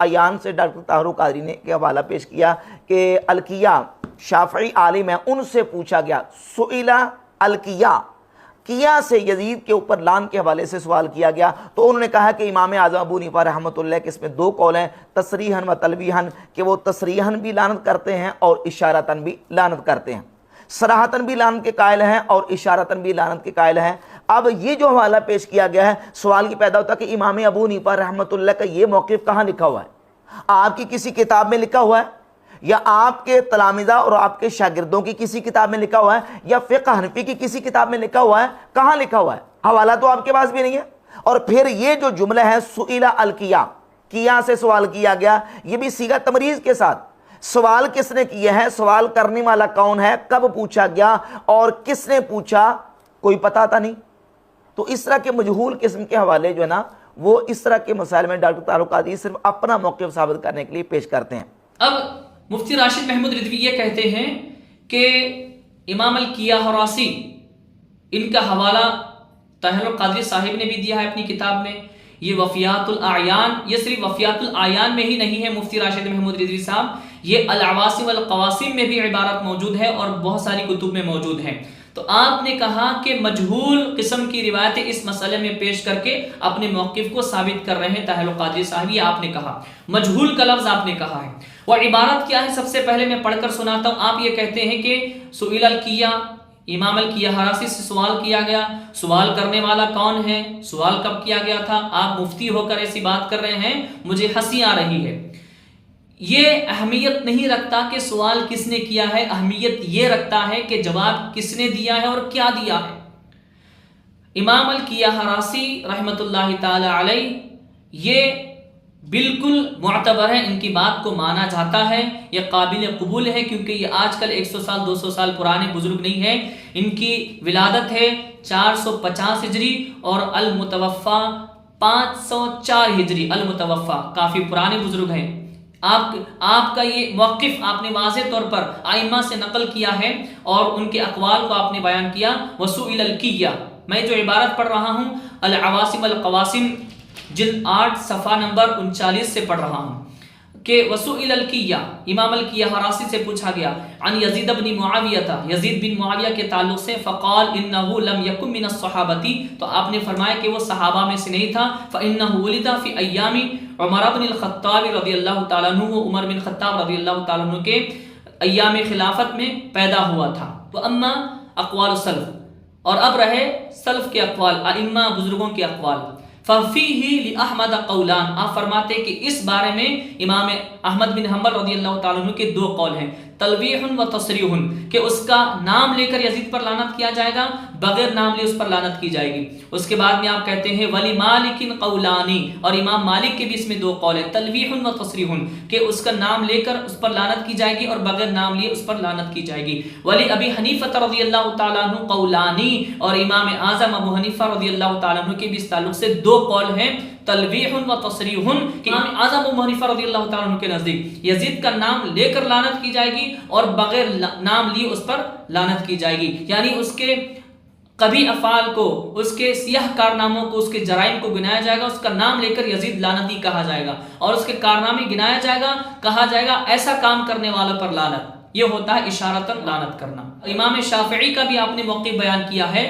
अयान से डॉक्टर ताहिर कादरी ने के हवाला पेश किया कि अलकिया शाफई आलिम है, उनसे पूछा गया, सुइला अलकिया, किया से यजीद के ऊपर लान के हवाले से सवाल किया गया, तो उन्होंने कहा कि इमाम आज़म अबू हनीफा रहमतुल्लाह के इसमें दो कौल हैं, तसरीहन व तलवीहन, कि वो तसरीहन भी लानत करते हैं और इशारतन भी लानत करते हैं, सराहतन भी लानत के कायल हैं और इशारतन भी लानत के कायल हैं। अब ये जो हवाला पेश किया गया है, सवाल ये पैदा होता है कि इमाम अबू हनीफा रहमतुल्लाह का ये मौक़िफ़ कहाँ लिखा हुआ है? आपकी किसी किताब में लिखा हुआ है, या आपके तलामिज़ा और आपके शागिर्दों की किसी किताब में लिखा हुआ है, या फ़िक़्ह हनफ़ी की किसी किताब में लिखा हुआ है? कहाँ लिखा हुआ है? हवाला तो आपके पास भी नहीं है। और फिर ये जो जुमला है सुइला अलकिया, किया से सवाल किया गया, ये भी सीगा तमरीज़ के साथ। सवाल किसने किया है, सवाल करने वाला कौन है, कब पूछा गया और किसने पूछा, कोई पता था नहीं। तो इस तरह के मजहूल किस्म के हवाले जो है ना, वो इस तरह के मसाइल में डॉक्टर ताहिर कादरी सिर्फ अपना मौक़िफ़ साबित करने के लिए पेश करते हैं। अब मुफ्ती राशिद महमूद रिजवी ये कहते हैं कि इमाम अल-किया हरासी, इनका हवाला ताहिर कादरी साहिब ने भी दिया है अपनी किताब में। ये वफ़ियातुल आयान, ये सिर्फ वफ़ियातुल आयान में ही नहीं है मुफ्ती राशिद महमूद रिजवी साहब, ये अल-अवासिम वल क़वासिम में भी इबारत मौजूद है और बहुत सारी कुतुब में मौजूद है। तो आपने कहा कि मजहूल किस्म की रिवायतें इस मसले में पेश करके अपने मौक़िफ़ को साबित कर रहे हैं ताहिर कादरी साहब, ये आपने कहा। मजहूल का लफ्ज़ आपने कहा है, और इबारत क्या है सबसे पहले मैं पढ़कर सुनाता हूँ। आप ये कहते हैं कि सुइल अल-किया, इमाम अल-किया हरासी से सवाल किया गया, सवाल करने वाला कौन है, सवाल कब किया गया था, आप मुफ्ती होकर ऐसी बात कर रहे हैं, मुझे हंसी आ रही है। ये अहमियत नहीं रखता कि सवाल किसने किया है, अहमियत ये रखता है कि जवाब किसने दिया है और क्या दिया है। इमाम अल-किया हरासी रहमतुल्लाहि ताला अलैह ये बिल्कुल मुअतबर है, इनकी बात को माना जाता है, ये काबिल कबूल है, क्योंकि ये आजकल 100 साल 200 साल पुराने बुजुर्ग नहीं है। इनकी विलादत है 450 हिजरी और अल-मुतवफ़ा 504 हिजरी। अल-मुतवफ़ा काफ़ी पुराने बुजुर्ग हैं। आपका ये मौक़िफ़ आपने वाज़ेह तौर पर आइम्मा से नकल किया है और उनके अक़वाल को आपने बयान किया। वसूइल अल-किया, मैं जो इबारत पढ़ रहा हूँ अल-अवासिम अल-क़वासिम जिल्द 8 सफ़ा नंबर 39 से पढ़ रहा हूँ कि वसूइल अल-किया, इमाम अल-किया हरासी से पूछा गया अन यज़ीद बिन मुआविया था, यज़ीद बिन मुआविया के ताल्लुक़ से, फ़क़ाल इन्नहु लम यकुन मिनस सहाबती, तो आपने फरमाया कि वो सहाबा में से नहीं था। फ़इन्नहु वुलिदा फ़ी अय्यामी उमर बिन अल-ख़त्ताब रज़ियल्लाहु ताला अन्हु, वो उमर बिन ख़त्ताब रज़ियल्लाहु ताला अन्हु के अय्याम खिलाफत में पैदा हुआ था। तो अम्मा अक़वाल सल्फ़, और अब रहे सल्फ़ के अक़वाल, अइम्मा बुजुर्गों के अक़वाल। फ़फ़ीही लि अहमद क़ौलान, आप फरमाते कि इस बारे में इमाम अहमद बिन हम्बल रज़ियल्लाहु ताला अन्हु के दो कौल हैं, तलवीहुन व तसरीहुन, कि उसका नाम लेकर यजीद पर लानत किया जाएगा, बगैर नाम लिए उस पर लानत की जाएगी। उसके बाद में आप कहते हैं वली मालिकिन क़ौलानी, और इमाम मालिक के भी इसमें दो कौल हैं, तलवीहुन व तसरीहुन, कि उसका नाम लेकर उस पर लानत की जाएगी और बगैर नाम लिए उस पर लानत की जाएगी। वली अबी हनीफा रज़ियल्लाहु ताला अन्हु क़ौलानी, और इमाम आज़म अबू हनीफा रज़ियल्लाहु ताला अन्हु के भी इस ताल्लुक़ से दो कौल हैं, तलवीहुन व तसरीहुन, कि इमाम आज़म अबू हनीफा रज़ियल्लाहु ताला अन्हु के नज़दीक यजीद का नाम लेकर लानत की जाएगी और बगैर नाम लिए उस पर लानत की जाएगी। यानी उसके कभी अफ़ाल को, उसके सियाह कारनामों को, उसके जराइम को गिनाया जाएगा, उसका नाम लेकर यजीद लानती कहा जाएगा, और उसके कारनामे गिनाया जाएगा, कहा जाएगा ऐसा काम करने वालों पर लानत। ये होता है इशारतन लानत करना। इमाम शाफ़िई का भी आपने मौक़िफ़ बयान किया है,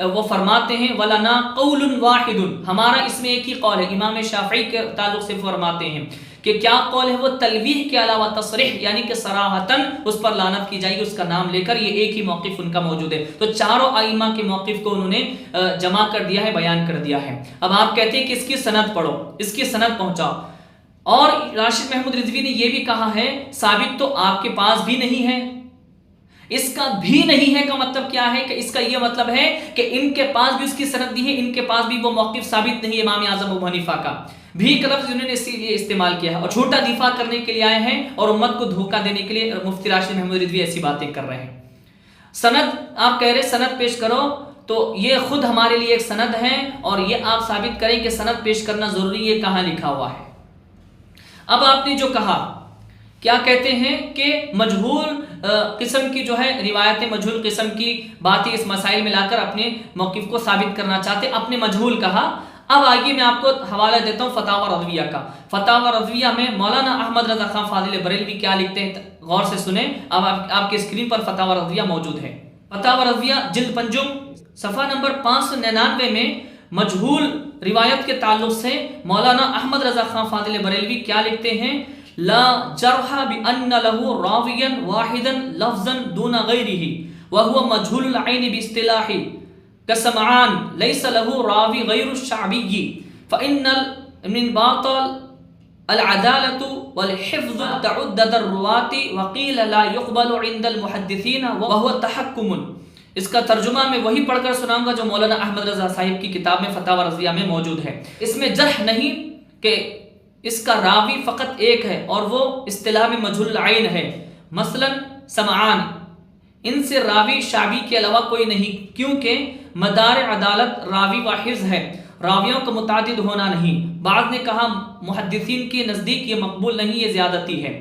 वो फरमाते हैं वलना क़ौलुन वाहिदुन, हमारा इसमें एक ही कौल है। इमाम शाफ़िई के ताल्लुक़ से फरमाते हैं कि क्या कौल है, वो तलवीह के अलावा तसरीह, यानी कि सराहतन उस पर लानत की जाएगी उसका नाम लेकर, ये एक ही मौक़िफ़ उनका मौजूद है। तो चारों आइम्मा के मौक़िफ़ को उन्होंने जमा कर दिया है, बयान कर दिया है। अब आप कहते हैं कि इसकी सनद पढ़ो, इसकी सनद पहुँचाओ, और राशिद महमूद रिजवी ने यह भी कहा है साबित तो आपके पास भी नहीं है। इसका भी नहीं है का मतलब क्या है कि इसका यह मतलब है कि इनके पास भी उसकी सनद दी है, इनके पास भी वो मौक़िफ़ साबित नहीं है इमाम आज़म अबू हनीफा का। भी का लफ्ज़ उन्होंने इसीलिए इस्तेमाल किया है और झूठा दिफा करने के लिए आए हैं और उम्मत को धोखा देने के लिए मुफ्ती राशिद महमूद रिजवी ऐसी बातें कर रहे हैं। सनद आप कह रहे सनद पेश करो, तो ये खुद हमारे लिए एक सनद है और ये आप साबित करें कि सनद पेश करना ज़रूरी है, कहाँ लिखा हुआ है। अब आपने जो कहा, क्या कहते हैं कि मजहूल किस्म की जो है रिवायतें, मजहूल किस्म की बातें इस मसाइल में लाकर अपने मौक़िफ़ को साबित करना चाहते, अपने मजहूल कहा। اب آئیے میں آپ کو حوالہ دیتا ہوں فتاوی رضویہ کا۔ فتاوی رضویہ میں مولانا احمد رضا خان فاضل بریلوی کیا لکھتے ہیں، غور سے سنیں۔ اب آپ کے اسکرین پر فتاوی رضویہ موجود ہے۔ فتاوی رضویہ جلد پنجم صفحہ نمبر 599 میں مجہول روایت کے تعلق سے مولانا احمد رضا خان فاضل بریلوی کیا لکھتے ہیں، لا جرح بأن له راویا واحدا لفظا دون غیرہ وهو مجهول العین باصطلاح كسمعان ليس له راوی غیر الشعبی فإن من باطل العدالة والحفظ تعدد الرواة وقیل لا يقبل عند المحدثین وهو تحکم۔ اس کا ترجمہ میں وہی پڑھ کر سناؤں گا جو مولانا احمد رضا صاحب کی کتاب میں فتاوی رضویہ میں موجود ہے۔ اس میں جرح نہیں کہ اس کا راوی فقط ایک ہے اور وہ اصطلاح میں مجہول العین ہے، مثلا سمعان، ان سے راوی شعبی کے علاوہ کوئی نہیں، کیونکہ مدار عدالت راوی و حفظ ہے، راویوں کا متعدد ہونا نہیں۔ بعض نے کہا محدثین کے نزدیک یہ مقبول نہیں، یہ زیادتی ہے۔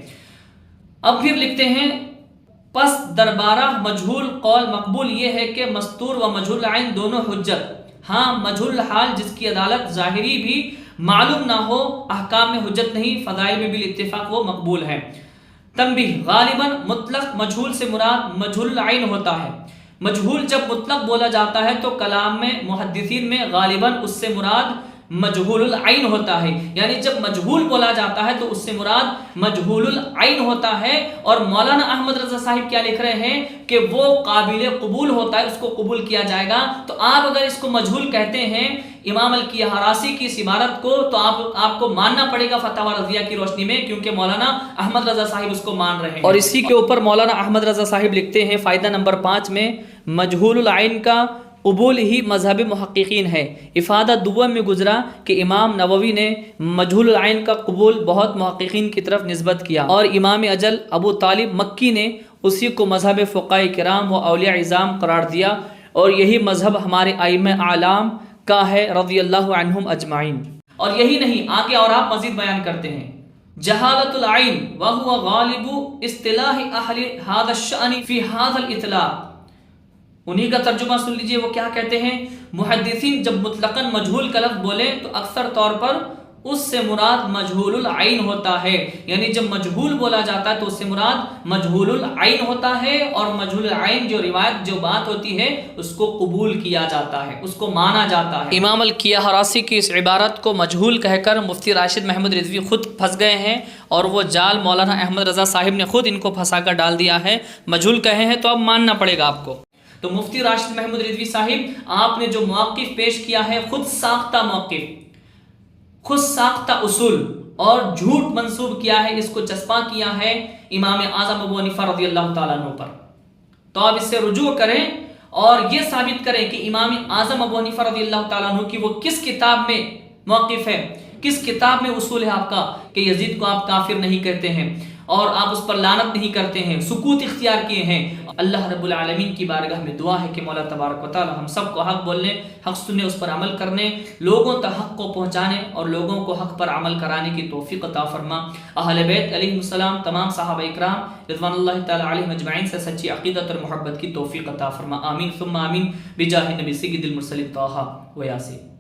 اب پھر لکھتے ہیں پس دربارہ مجہول قول مقبول یہ ہے کہ مستور و مجہول عین دونوں حجت، ہاں مجہول حال جس کی عدالت ظاہری بھی معلوم نہ ہو احکام میں حجت نہیں، فضائل میں بھی اتفاق وہ مقبول ہے۔ تنبیہ، غالباً مطلق مجہول سے مراد مجہول العین ہوتا ہے۔ مجہول جب مطلق بولا جاتا ہے تو کلام میں محدثین میں غالباً اس سے مراد مجہول العین ہوتا ہے، یعنی جب مجہول بولا جاتا ہے تو اس سے مراد مجہول العین ہوتا ہے۔ اور مولانا احمد رضا صاحب کیا لکھ رہے ہیں کہ وہ قابل قبول ہوتا ہے، اس کو قبول کیا جائے گا۔ تو آپ اگر اس کو مجہول کہتے ہیں امام الکیہ حراسی کی اس عبارت کو، تو آپ کو ماننا پڑے گا فتاوی رضویہ کی روشنی میں، کیونکہ مولانا احمد رضا صاحب اس کو مان رہے ہیں۔ اور اسی کے اوپر مولانا احمد رضا صاحب لکھتے ہیں فائدہ نمبر 5 میں، مجہول العین کا قبول ہی مذہب محققین ہے۔ افادہ دوم میں گزرا کہ امام نووی نے مجہول العین کا قبول بہت محققین کی طرف نسبت کیا، اور امام اجل ابو طالب مکی نے اسی کو مذہب فقہاء کرام و اولیاء عظام قرار دیا، اور یہی مذہب ہمارے ائمہ اعلام کا ہے رضی اللہ عنہم اجمعین۔ اور یہی نہیں، آگے اور آپ مزید بیان کرتے ہیں، جہالت العین وہو غالب اصطلاح اہل هذا الشأن فی هذا الاطلاق۔ انہی کا ترجمہ سن لیجئے، وہ کیا کہتے ہیں، محدثین جب مطلقاً مجہول کا لفظ بولے تو اکثر طور پر اس سے مراد مجہول العین ہوتا ہے، یعنی جب مجہول بولا جاتا ہے تو اس سے مراد مجہول العین ہوتا ہے، اور مجہول العین جو روایت جو بات ہوتی ہے اس کو قبول کیا جاتا ہے، اس کو مانا جاتا ہے۔ امام الکیہ حراسی کی اس عبارت کو مجہول کہہ کر مفتی راشد محمود رضوی خود پھنس گئے ہیں، اور وہ جال مولانا احمد رضا صاحب نے خود ان کو پھنسا کر ڈال دیا ہے۔ مجہول کہے ہیں تو اب ماننا پڑے گا آپ کو۔ تو مفتی راشد محمود رضوی صاحب، آپ نے جو موقف پیش کیا ہے خود ساختہ موقف، خود ساختہ اصول اور جھوٹ منسوب کیا ہے، اس کو چسپاں کیا ہے امام اعظم ابو حنیفہ رضی اللہ تعالیٰ عنہ پر۔ تو آپ اس سے رجوع کریں اور یہ ثابت کریں کہ امام اعظم ابو حنیفہ رضی اللہ تعالیٰ عنہ کی وہ کس کتاب میں موقف ہے، کس کتاب میں اصول ہے آپ کا کہ یزید کو آپ کافر نہیں کہتے ہیں اور آپ اس پر لعنت نہیں کرتے ہیں، سکوت اختیار کیے ہیں۔ اللہ رب العالمین کی بارگاہ میں دعا ہے کہ مولا تبارک و تعالی ہم سب کو حق بولنے، حق سننے، اس پر عمل کرنے، لوگوں تک حق کو پہنچانے اور لوگوں کو حق پر عمل کرانے کی توفیق عطا فرما۔ اہل بیت علیہ السلام، تمام صحابہ اکرام رضوان اللہ تعالی علیہم اجمعین سے سچی عقیدت اور محبت کی توفیق عطا فرما، آمین ثم آمین، بجاہ نبی سید المرسلین طٰہٰ و یاسین۔